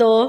2،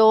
2،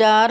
4،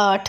8۔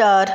4۔